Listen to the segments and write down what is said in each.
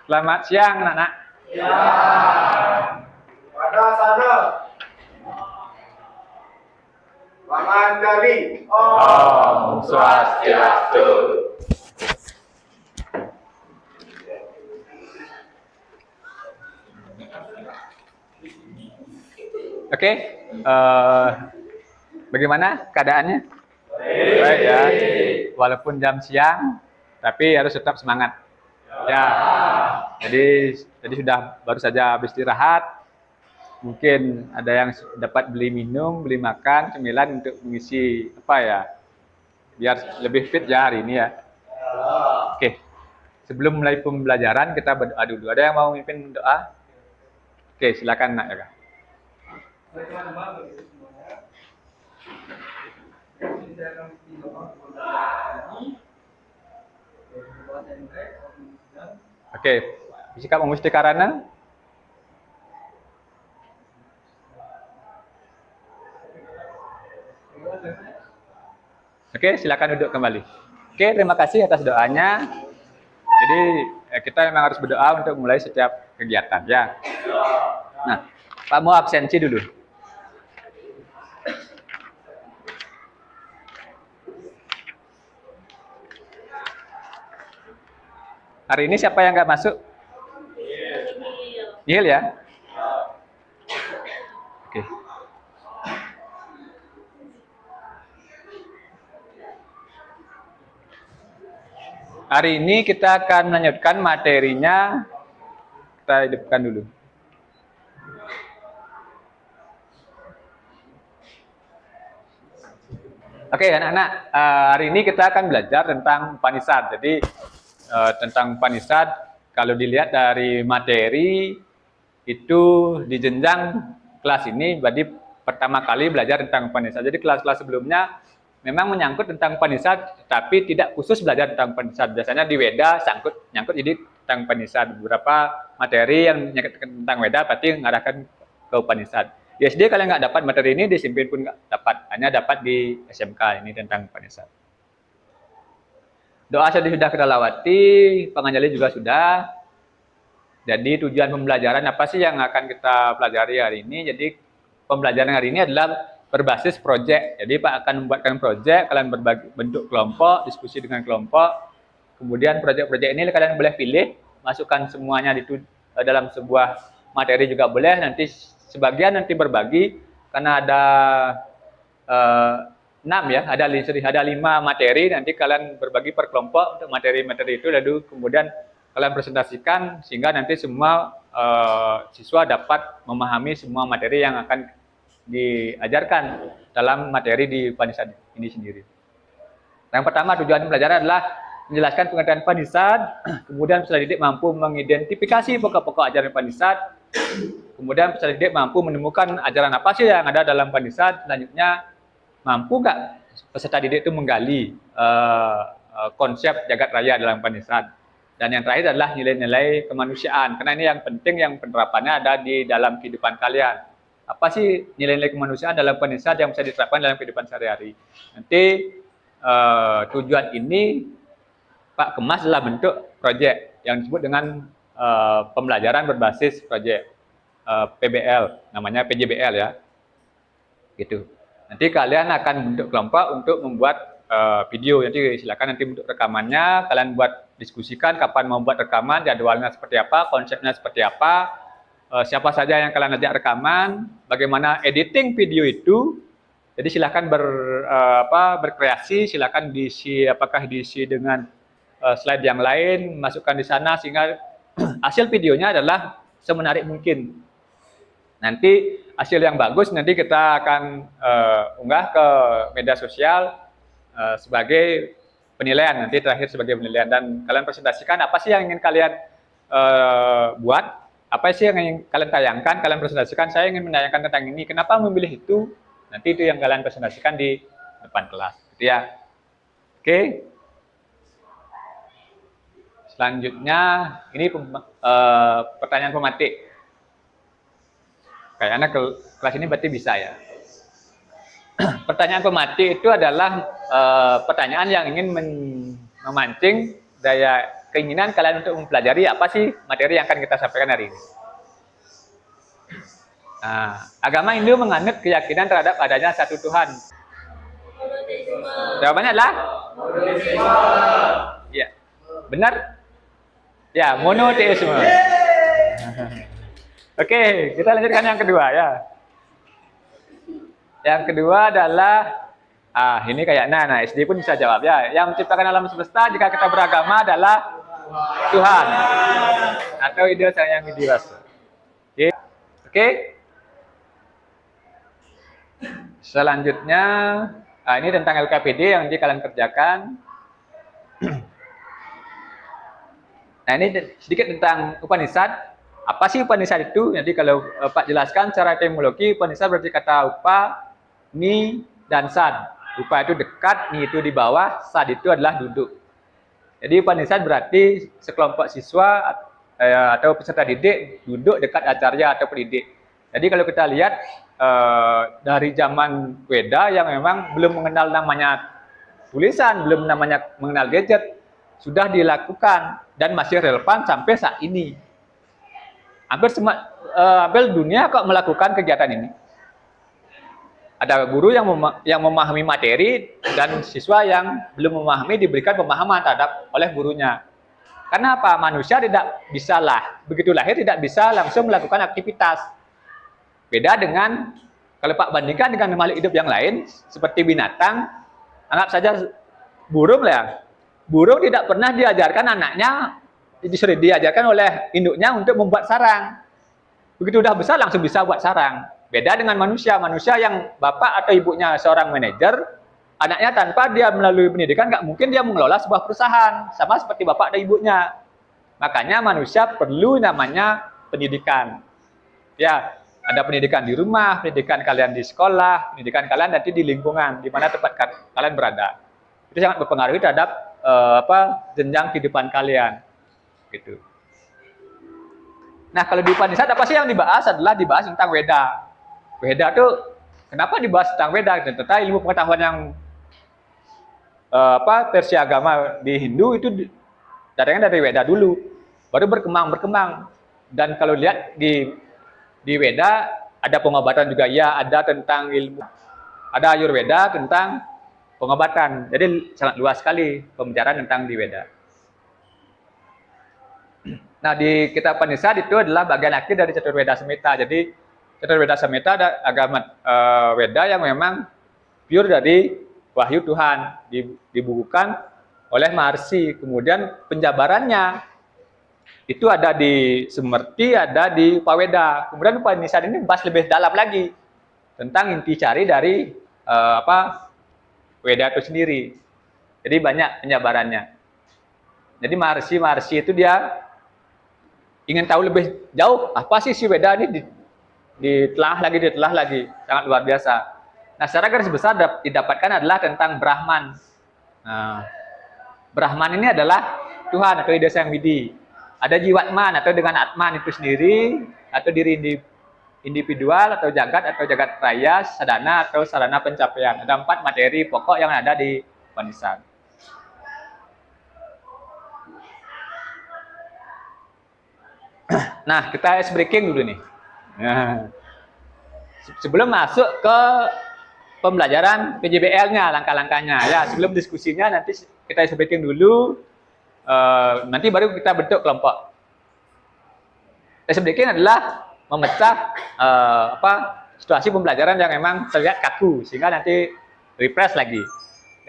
Selamat siang anak-anak. Ya. Pada sana. Mangandali. Om Swastiastu. Oke, bagaimana keadaannya? Baik ya, walaupun jam siang, tapi harus tetap semangat. Ya, jadi sudah baru saja habis istirahat. Mungkin ada yang dapat beli minum, beli makan, cemilan untuk mengisi apa ya, biar lebih fit ya hari ini ya. Oke, sebelum mulai pembelajaran kita berdoa dulu. Ada yang mau memimpin doa? Oke, silakan nak ya. Oke, sikap memusti karana. Oke, silakan duduk kembali. Oke, terima kasih atas doanya. Jadi kita memang harus berdoa untuk mulai setiap kegiatan ya. Nah, Pak mau absensi dulu. Hari ini siapa yang nggak masuk? Nihil ya. Oke. Hari ini kita akan melanjutkan materinya. Kita hidupkan dulu. Oke, anak-anak. Hari ini kita akan belajar tentang Upanishad. Jadi tentang Upanishad, kalau dilihat dari materi itu di jenjang kelas ini, berarti pertama kali belajar tentang Upanishad. Jadi kelas-kelas sebelumnya memang menyangkut tentang Upanishad, tapi tidak khusus belajar tentang Upanishad. Biasanya di Weda nyangkut jadi tentang Upanishad. Beberapa materi yang menyangkut tentang Weda pasti mengarahkan ke Upanishad. Di SD kalian nggak dapat materi ini, di SMP pun nggak dapat, hanya dapat di SMK ini tentang Upanishad. Doa sudah kita lewati, penganjali juga sudah. Jadi tujuan pembelajaran apa sih yang akan kita pelajari hari ini? Jadi pembelajaran hari ini adalah berbasis proyek. Jadi Pak akan membuatkan proyek, kalian berbagi bentuk kelompok, diskusi dengan kelompok. Kemudian proyek-proyek ini kalian boleh pilih, masukkan semuanya di dalam sebuah materi juga boleh. Nanti sebagian nanti berbagi karena ada 6 ya, ada 5 materi, nanti kalian berbagi per kelompok untuk materi-materi itu, lalu kemudian kalian presentasikan sehingga nanti semua siswa dapat memahami semua materi yang akan diajarkan dalam materi di Upanishad ini sendiri. Yang pertama, tujuan pembelajaran adalah menjelaskan pengertian Upanishad, kemudian peserta didik mampu mengidentifikasi pokok-pokok ajaran Upanishad, kemudian peserta didik mampu menemukan ajaran apa sih yang ada dalam Upanishad, selanjutnya mampu nggak peserta didik itu menggali konsep jagat raya dalam Upanishad. Dan yang terakhir adalah nilai-nilai kemanusiaan, karena ini yang penting, yang penerapannya ada di dalam kehidupan kalian. Apa sih nilai-nilai kemanusiaan dalam Upanishad yang bisa diterapkan dalam kehidupan sehari-hari? Nanti tujuan ini Pak kemas adalah bentuk proyek yang disebut dengan pembelajaran berbasis proyek PBL, namanya PJBL ya, gitu. Nanti kalian akan bentuk kelompok untuk membuat video. Nanti silakan nanti bentuk rekamannya, kalian buat diskusikan kapan mau buat rekaman, jadwalnya seperti apa, konsepnya seperti apa, siapa saja yang kalian ajak rekaman, bagaimana editing video itu. Jadi silakan berkreasi, silakan diisi, apakah diisi dengan slide yang lain, masukkan di sana sehingga hasil videonya adalah semenarik mungkin. Nanti hasil yang bagus nanti kita akan unggah ke media sosial sebagai penilaian, nanti terakhir sebagai penilaian, dan kalian presentasikan apa sih yang ingin kalian buat, apa sih yang ingin kalian tayangkan, kalian presentasikan, saya ingin menayangkan tentang ini, kenapa memilih itu, nanti itu yang kalian presentasikan di depan kelas, gitu ya. Oke. Selanjutnya ini pertanyaan pematik. Kayaknya kelas ini berarti bisa ya. Pertanyaan pematik itu adalah pertanyaan yang ingin memancing daya keinginan kalian untuk mempelajari apa sih materi yang akan kita sampaikan hari ini. Nah, agama Hindu menganut keyakinan terhadap adanya satu Tuhan. Jawabannya adalah? Ya, benar? Ya, monoteisme. Oke, kita lanjutkan yang kedua ya. Yang kedua adalah, ini kayaknya anak SD pun bisa jawab ya. Yang menciptakan alam semesta jika kita beragama adalah Tuhan atau ide Sang Hyang Widi Wasa. Oke. Selanjutnya, ini tentang LKPD yang nanti kalian kerjakan. Nah, ini sedikit tentang Upanishad. Apa sih Upanishad itu? Jadi kalau Pak jelaskan secara etimologi, Upanishad berarti kata upa, ni, dan sad. Upa itu dekat, ni itu di bawah, sad itu adalah duduk. Jadi Upanishad berarti sekelompok siswa atau peserta didik duduk dekat acarya atau pendidik. Jadi kalau kita lihat dari zaman Weda yang memang belum mengenal namanya tulisan, belum namanya mengenal gadget, sudah dilakukan dan masih relevan sampai saat ini. Hampir dunia kok melakukan kegiatan ini. Ada guru yang memahami materi dan siswa yang belum memahami diberikan pemahaman terhadap oleh gurunya. Karena apa? Manusia tidak bisa begitu lahir tidak bisa langsung melakukan aktivitas. Beda dengan kalau Pak bandingkan dengan makhluk hidup yang lain seperti binatang, anggap saja burung lah ya. Burung tidak pernah diajarkan anaknya, diajarkan oleh induknya untuk membuat sarang. Begitu udah besar langsung bisa buat sarang. Beda dengan manusia yang bapak atau ibunya seorang manajer, anaknya tanpa dia melalui pendidikan nggak mungkin dia mengelola sebuah perusahaan, sama seperti bapak dan ibunya. Makanya manusia perlu namanya pendidikan. Ya, ada pendidikan di rumah, pendidikan kalian di sekolah, pendidikan kalian nanti di lingkungan di mana tempat kalian berada. Itu sangat berpengaruh terhadap jenjang kehidupan kalian, gitu. Nah, kalau di Upanishad apa sih yang dibahas? Adalah dibahas tentang Weda. Weda itu kenapa dibahas tentang Weda? Tentang ilmu pengetahuan yang versi agama di Hindu itu datangnya dari Weda dulu, baru berkembang. Dan kalau lihat di Weda ada pengobatan juga ya, ada tentang ilmu, ada Ayurveda tentang pengobatan. Jadi sangat luas sekali pembicaraan tentang di Weda. Nah, di kitab Upanishad itu adalah bagian akhir dari Caturveda Samhita. Jadi Caturveda Samhita ada agama Weda yang memang pure dari wahyu Tuhan, dibukukan oleh Maharshi. Kemudian penjabarannya itu ada di Semerti, ada di Upaweda. Kemudian Upanishad ini bahas lebih dalam lagi tentang intisari dari Weda itu sendiri. Jadi banyak penjabarannya. Jadi Maharshi itu dia ingin tahu lebih jauh apa sih si Weda ini, ditelah lagi, sangat luar biasa. Nah, secara garis besar didapatkan adalah tentang Brahman. Nah, Brahman ini adalah Tuhan atau ide Sang Widi. Ada Jiwatman atau dengan Atman itu sendiri, atau diri individual atau jagat raya, sadana atau sarana pencapaian. Ada 4 materi pokok yang ada di Upanishad. Nah, kita ice breaking dulu nih. Nah, sebelum masuk ke pembelajaran PJBL-nya, langkah-langkahnya. Ya, sebelum diskusinya nanti kita ice breaking dulu. Nanti baru kita bentuk kelompok. Ice breaking adalah memecah situasi pembelajaran yang memang terlihat kaku sehingga nanti refresh lagi.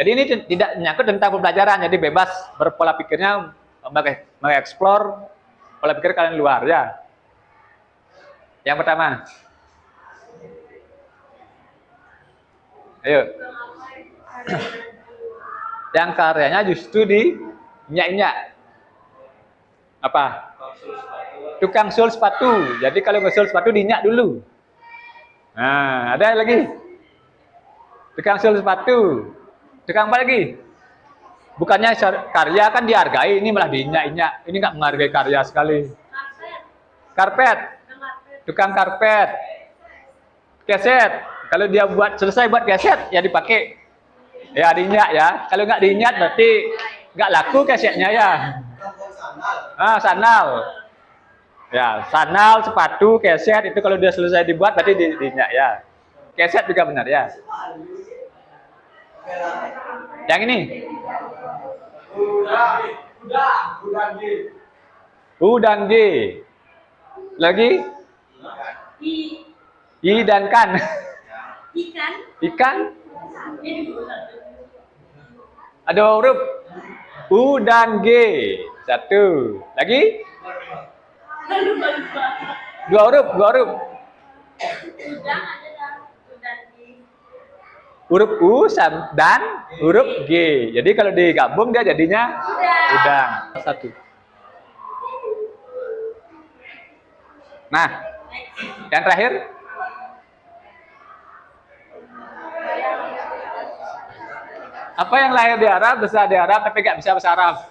Jadi ini tidak menyangkut tentang pembelajaran, jadi bebas berpola pikirnya, mengeksplor pola pikir kalian luar ya. Yang pertama, ayo. Yang karyanya justru di inyak-inyak. Apa? Tukang sul sepatu. Jadi kalau ngesul sepatu diinyak dulu. Nah, ada lagi. Tukang sul sepatu. Tukang apa lagi? Bukannya karya kan dihargai, ini malah diinyak-inyak. Ini nggak menghargai karya sekali. Karpet. Tukang karpet. Keset. Kalau dia selesai buat keset, ya dipakai. Ya diinyak ya. Kalau nggak diinyak berarti nggak laku kesetnya ya. Sandal. Ya, sandal, sepatu, keset itu kalau dia selesai dibuat berarti dinyak ya. Keset juga benar ya. Yang ini. Dan G. Lagi? I dan kan. Ikan. Ada huruf U dan G. Satu. Lagi? Dua huruf. Huruf U dan huruf G. Jadi kalau digabung dia jadinya udang. Satu. Nah, yang terakhir. Apa yang lahir di Arab, besar di Arab, tapi nggak bisa bahasa Arab?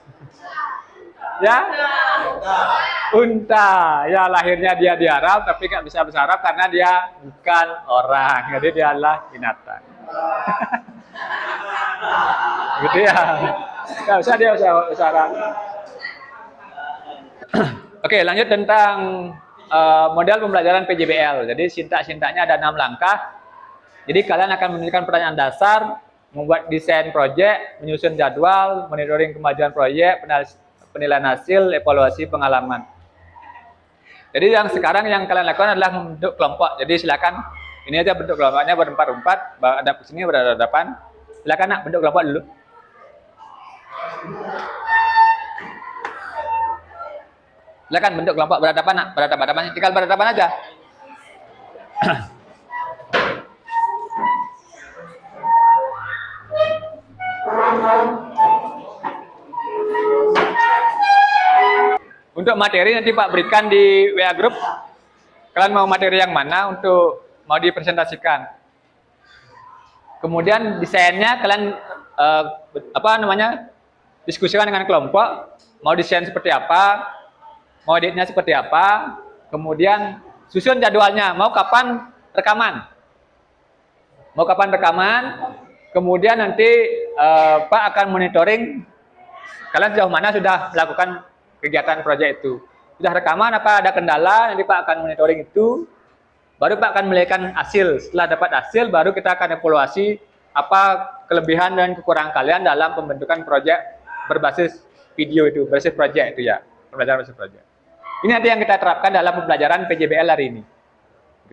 Ya? Unta. Ya, lahirnya dia di Arab, tapi nggak bisa bahasa Arab karena dia bukan orang. Jadi dia adalah binatang. Gitu ya. Nggak bisa dia bahasa Arab. Oke, lanjut tentang model pembelajaran PJBL. Jadi sintak-sintaknya ada 6 langkah. Jadi kalian akan menunjukkan pertanyaan dasar, membuat desain proyek, menyusun jadwal, monitoring kemajuan proyek, penilaian hasil, evaluasi pengalaman. Jadi yang sekarang yang kalian lakukan adalah membentuk kelompok. Jadi silakan, ini aja bentuk kelompoknya berempat-empat, ada di sini berhadapan. Silakan nak bentuk kelompok dulu. Silakan bentuk kelompok berhadapan nak, berhadapan, tinggal berhadapan aja. Untuk materi nanti Pak berikan di WA Group. Kalian mau materi yang mana untuk mau dipresentasikan. Kemudian desainnya kalian diskusikan dengan kelompok. Mau desain seperti apa, mau editnya seperti apa. Kemudian susun jadwalnya. Mau kapan rekaman. Kemudian nanti Pak akan monitoring kalian sejauh mana sudah melakukan kegiatan proyek itu. Sudah rekaman apa ada kendala, nanti Pak akan monitoring itu. Baru Pak akan melihatkan hasil. Setelah dapat hasil, baru kita akan evaluasi apa kelebihan dan kekurangan kalian dalam pembentukan proyek berbasis video itu, berbasis proyek itu ya. Pembelajaran berbasis proyek. Ini nanti yang kita terapkan dalam pembelajaran PJBL hari ini.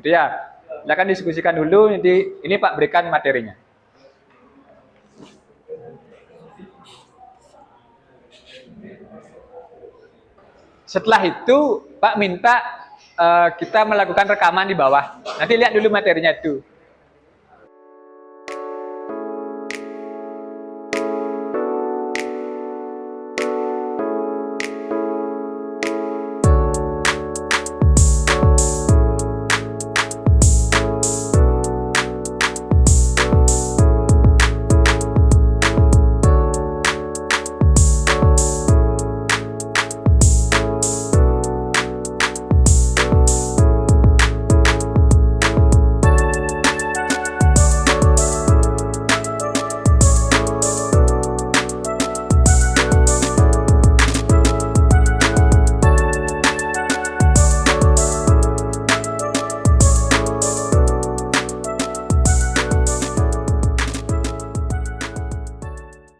Gitu ya. Silakan diskusikan dulu, nanti ini Pak berikan materinya. Setelah itu Pak minta kita melakukan rekaman di bawah. Nanti lihat dulu materinya itu.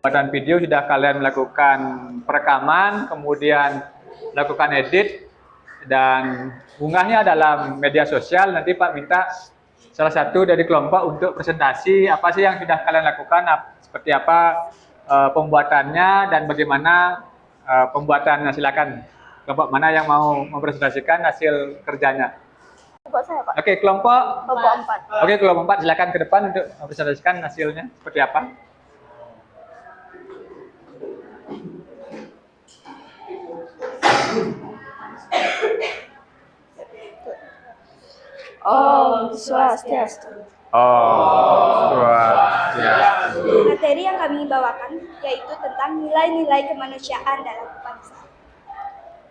Pembuatan video sudah kalian melakukan perekaman, kemudian melakukan edit, dan unggahnya dalam media sosial. Nanti Pak minta salah satu dari kelompok untuk presentasi apa sih yang sudah kalian lakukan, seperti apa pembuatannya, dan bagaimana pembuatannya. Silakan kelompok mana yang mau mempresentasikan hasil kerjanya. Kelompok saya, Pak. Oke, kelompok 4. Oke, kelompok 4 silakan ke depan untuk mempresentasikan hasilnya seperti apa. Om Swastiastu. Materi yang kami bawakan yaitu tentang nilai-nilai kemanusiaan dalam bangsa.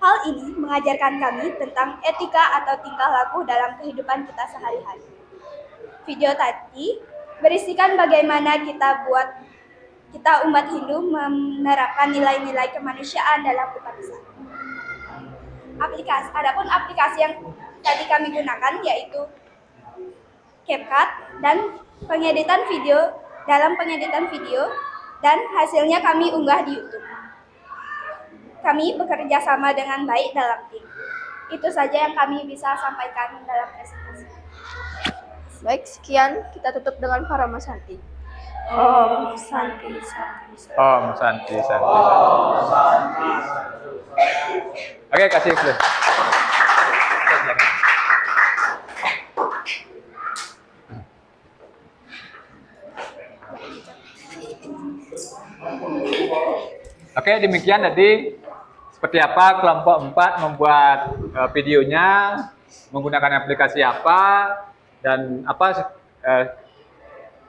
Hal ini mengajarkan kami tentang etika atau tingkah laku dalam kehidupan kita sehari-hari. Video tadi berisikan bagaimana kita umat Hindu menerapkan nilai-nilai kemanusiaan dalam berbangsa. aplikasi. Adapun aplikasi yang tadi kami gunakan yaitu CapCut dan pengeditan video dan hasilnya kami unggah di YouTube. Kami bekerja sama dengan baik dalam tim. Itu saja yang kami bisa sampaikan dalam presentasi. Baik, sekian kita tutup dengan Parama Santi. Om Santi Santi. Om Santi Santi. Oke, kasih play. Oke, demikian tadi seperti apa kelompok 4 membuat videonya, menggunakan aplikasi apa, dan apa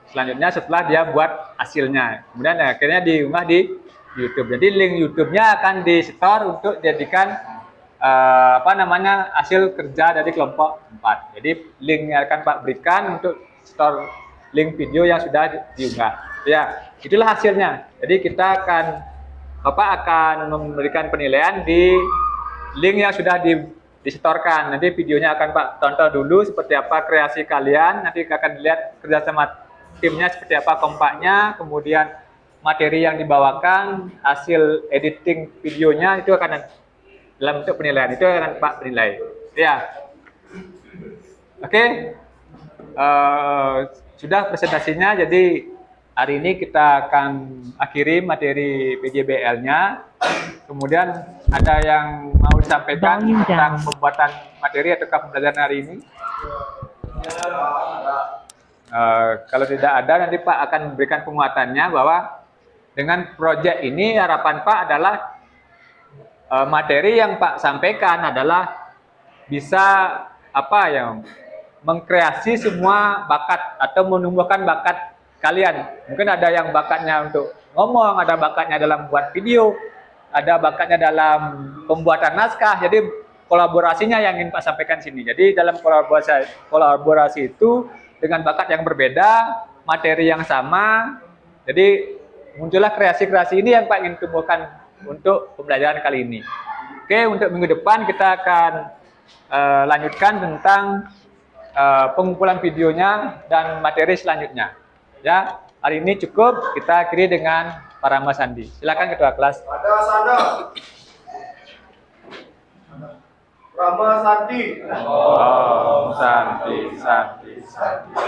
selanjutnya setelah dia buat hasilnya. Kemudian akhirnya diunggah di YouTube. Jadi link YouTube-nya akan di-store untuk dijadikan hasil kerja dari kelompok 4. Jadi link yang akan Pak berikan untuk store link video yang sudah diunggah. Ya, itulah hasilnya. Jadi kita Bapak akan memberikan penilaian di link yang sudah disetorkan. Nanti videonya akan Pak tonton dulu seperti apa kreasi kalian. Nanti akan dilihat kerjasama timnya seperti apa kompaknya. Kemudian materi yang dibawakan, hasil editing videonya itu akan dalam bentuk penilaian. Itu akan Pak penilai. Ya, oke. Sudah presentasinya. Jadi hari ini kita akan akhiri materi PJBL-nya. Kemudian ada yang mau disampaikan tentang pembuatan materi atau pembelajaran hari ini? Kalau tidak ada, nanti Pak akan memberikan penguatannya bahwa dengan proyek ini harapan Pak adalah materi yang Pak sampaikan adalah bisa mengkreasi semua bakat atau menumbuhkan bakat kalian. Mungkin ada yang bakatnya untuk ngomong, ada bakatnya dalam buat video, ada bakatnya dalam pembuatan naskah. Jadi kolaborasinya yang ingin Pak sampaikan sini. Jadi dalam kolaborasi itu dengan bakat yang berbeda, materi yang sama. Jadi muncullah kreasi-kreasi ini yang Pak ingin tumbuhkan untuk pembelajaran kali ini. Oke, untuk minggu depan kita akan lanjutkan tentang pengumpulan videonya dan materi selanjutnya. Ya, hari ini cukup, kita akhiri dengan Parama Sandi. Silakan ketua kelas. Pada sana. Rama Sandi. Om Santi Santi Santi.